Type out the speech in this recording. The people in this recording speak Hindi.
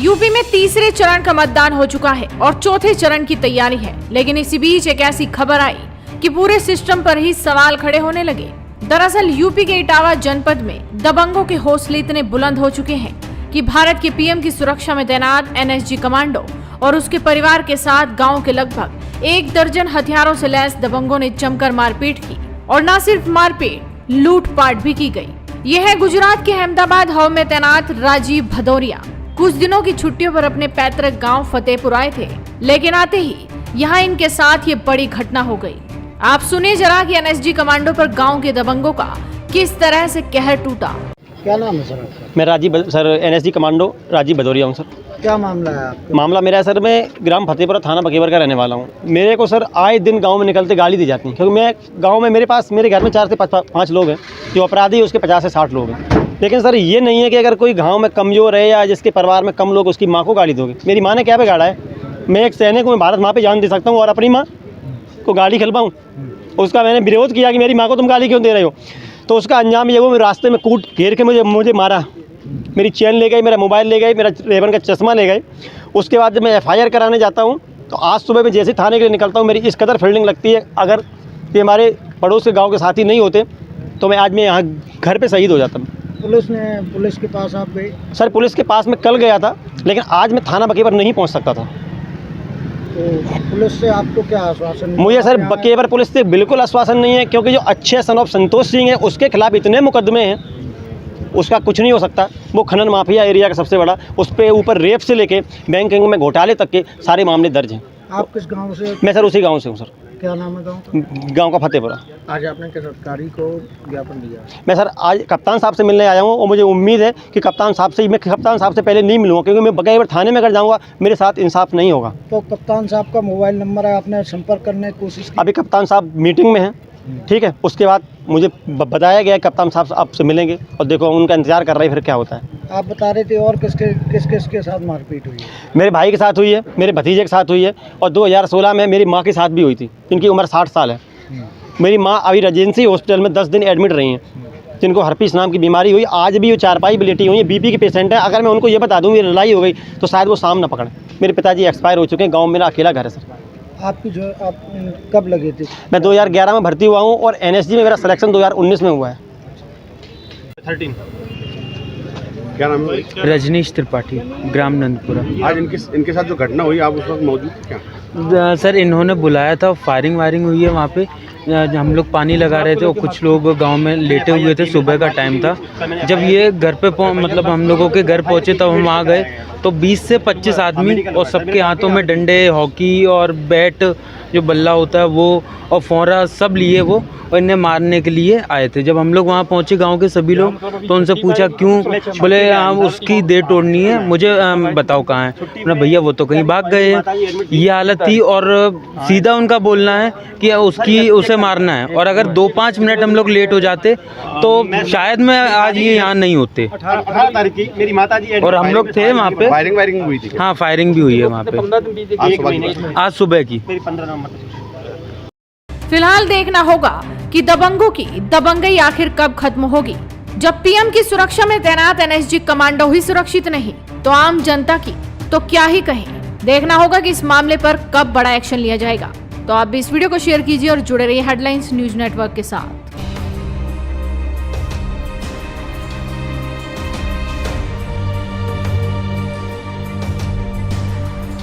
यूपी में तीसरे चरण का मतदान हो चुका है और चौथे चरण की तैयारी है, लेकिन इसी बीच एक ऐसी खबर आई कि पूरे सिस्टम पर ही सवाल खड़े होने लगे। दरअसल यूपी के इटावा जनपद में दबंगों के हौसले इतने बुलंद हो चुके हैं कि भारत के पीएम की सुरक्षा में तैनात एनएसजी कमांडो और उसके परिवार के साथ गांव के लगभग 1 दर्जन हथियारों से लैस दबंगों ने जमकर मारपीट की और न सिर्फ मारपीट, लूटपाट भी की गई। यह है गुजरात के अहमदाबाद हब में तैनात राजीव भदौरिया। कुछ दिनों की छुट्टियों पर अपने पैतृक गांव फतेहपुर आए थे, लेकिन आते ही यहां इनके साथ ये बड़ी घटना हो गई। आप सुनिए जरा कि एनएसजी कमांडो पर गांव के दबंगों का किस तरह से कहर टूटा। क्या नाम है सर आपका? मैं sir NSG commando Rajeev Bhadauria हूँ सर। क्या मामला है आपका? मामला मेरा है सर, मैं ग्राम फतेहपुरा थाना बकेवर का रहने वाला हूँ। मेरे को सर आए दिन गांव में निकलते गाली दी जाती है, क्योंकि मैं गांव में मेरे घर में 4 से 5 लोग हैं, जो अपराधी है उसके 50 से 60 लोग हैं। लेकिन सर ये नहीं है कि अगर कोई गाँव में कमज़ोर है या जिसके परिवार में कम लोग, उसकी माँ को गाली दोगे। मेरी माँ ने क्या बिगाड़ा है? मैं एक सैनिक हूँ, भारत माँ पे जान दे सकता हूँ और अपनी माँ को गाली खिलवाऊँ? उसका मैंने विरोध किया कि मेरी माँ को तुम गाली क्यों दे रहे हो, तो उसका अंजाम ये वो रास्ते में कूट घेर के मुझे मारा। मेरी चेन ले गई, मेरा मोबाइल ले गई, मेरा रेबन का चश्मा ले गए। उसके बाद जब मैं एफआईआर कराने जाता हूँ तो आज सुबह मैं जैसे थाने के लिए निकलता हूँ, मेरी इस कदर फील्डिंग लगती है, अगर ये हमारे पड़ोस के गाँव के साथी नहीं होते तो मैं आज यहाँ घर पर शहीद हो जाता। पुलिस के पास आप गए? सर पुलिस के पास मैं कल गया था, लेकिन आज मैं थाना बकेवर नहीं पहुँच सकता था। तो पुलिस से आपको क्या आश्वासन? मुझे सर बकेवर पुलिस से बिल्कुल आश्वासन नहीं है, क्योंकि जो अच्छे सन ऑफ संतोष सिंह है उसके खिलाफ इतने मुकदमे हैं, उसका कुछ नहीं हो सकता। वो खनन माफिया एरिया का सबसे बड़ा, उस पर ऊपर रेप से लेके बैंकिंग में घोटाले तक के सारे मामले दर्ज हैं। आप किस गांव से? मैं सर उसी गांव से हूँ सर। क्या नाम है गांव का? गांव का फतेहपुरा। आज आपने किस अधिकारी को ज्ञापन दिया? मैं सर आज कप्तान साहब से मिलने आया हूँ और मुझे उम्मीद है कि कप्तान साहब से पहले नहीं मिलूँगा, क्योंकि मैं बकेवर थाने में अगर जाऊँगा मेरे साथ इंसाफ नहीं होगा। तो कप्तान साहब का मोबाइल नंबर है, आपने संपर्क करने की कोशिश की? अभी कप्तान साहब मीटिंग में हैं, ठीक है। उसके बाद मुझे बताया गया कप्तान साहब आपसे मिलेंगे और देखो उनका इंतजार कर रहे हैं, फिर क्या होता है। आप बता रहे थे और किसके साथ मारपीट हुई है? मेरे भाई के साथ हुई है, मेरे भतीजे के साथ हुई है और 2016 में मेरी माँ के साथ भी हुई थी, जिनकी उम्र 60 साल है। मेरी माँ अभी रेजेंसी हॉस्पिटल में 10 दिन एडमिट रही हैं, जिनको हर्पीस नाम की बीमारी हुई। आज भी वो चारपाई पे लेटी हुई है, बीपी की पेशेंट है। अगर मैं उनको ये बता दूँ मेरी लड़ाई हो गई तो शायद वो साम न पकड़े। मेरे पिताजी एक्सपायर हो चुके हैं, गाँव में मेरा अकेला घर है सर। आप कब लगे थे? मैं 2011 में भर्ती हुआ हूँ और एनएसजी में मेरा सिलेक्शन 2019 में हुआ है। 13 क्या नाम है? रजनीश त्रिपाठी, ग्राम नंदपुरा। आज इनके साथ जो घटना हुई, आप उस वक्त मौजूद थे क्या? सर इन्होंने बुलाया था, फायरिंग वायरिंग हुई है वहाँ पे। हम लोग पानी लगा रहे थे और कुछ लोग गांव में लेटे हुए थे, सुबह का टाइम था। जब ये घर पे मतलब हम लोगों के घर पहुँचे तब हम आ गए तो 20 से 25 आदमी और सबके हाथों में डंडे, हॉकी और बैट जो बल्ला होता है वो और फोरा सब लिए वो, और इन्हें मारने के लिए आए थे। जब हम लोग वहाँ पहुँचे गांव के सभी लोग, तो उनसे पूछा क्यों, बोले उसकी देह तोड़नी है, मुझे बताओ कहाँ है। ना भैया वो तो कहीं भाग गए हैं, ये हालत थी। और सीधा उनका बोलना है कि उसे मारना है, और अगर 2-5 मिनट हम लोग लेट हो जाते तो शायद मैं आज ये यहाँ नहीं होते। 18 तारीख की मेरी माताजी और हम लोग थे वहाँ पे। फायरिंग हुई थी? हाँ फायरिंग भी हुई है वहाँ पे आज सुबह की। फिलहाल देखना होगा कि दबंगों की दबंगई आखिर कब खत्म होगी। जब पीएम की सुरक्षा में तैनात एनएसजी कमांडो ही सुरक्षित नहीं तो आम जनता की तो क्या ही कहें। देखना होगा कि इस मामले पर कब बड़ा एक्शन लिया जाएगा। तो आप भी इस वीडियो को शेयर कीजिए और जुड़े रहिए हेडलाइंस न्यूज नेटवर्क के साथ।